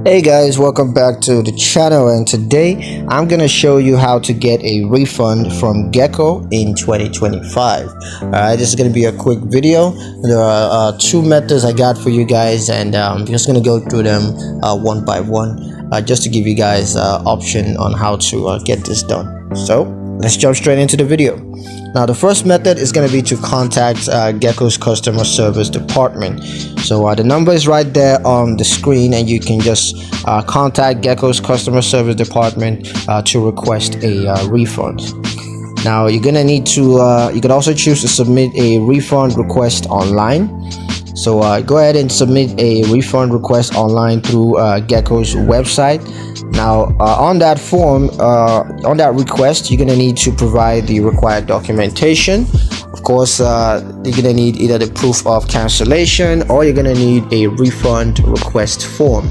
Hey guys, welcome back to the channel, and today I'm gonna show you how to get a refund from Geico in 2025. Alright, this is gonna be a quick video. There are two methods I got for you guys, and I'm just gonna go through them one by one, just to give you guys option on how to get this done. So let's jump straight into the video. Now, the first method is going to be to contact Geico's customer service department. So the number is right there on the screen, and you can just contact Geico's customer service department to request a refund. Now, you're going to need to you can also choose to submit a refund request online. So go ahead and submit a refund request online through Geico's website. Now, on that form, on that request, you're gonna need to provide the required documentation. Of course, you're gonna need either the proof of cancellation, or you're gonna need a refund request form.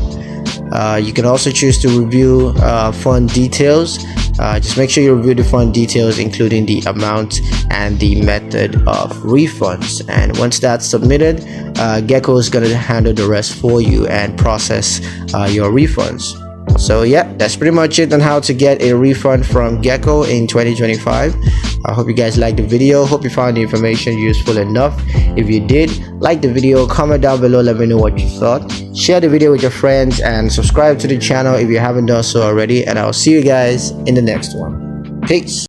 You can also choose to review fund details. Just make sure you review the fund details, including the amount and the method of refunds. And once that's submitted, Geico is gonna handle the rest for you and process your refunds. So yeah, that's pretty much it on how to get a refund from Geico in 2025. I hope you guys liked the video. Hope you found the information useful enough. If you did, like the video, comment down below, let me know what you thought. Share the video with your friends and subscribe to the channel if you haven't done so already, and I'll see you guys in the next one. Peace.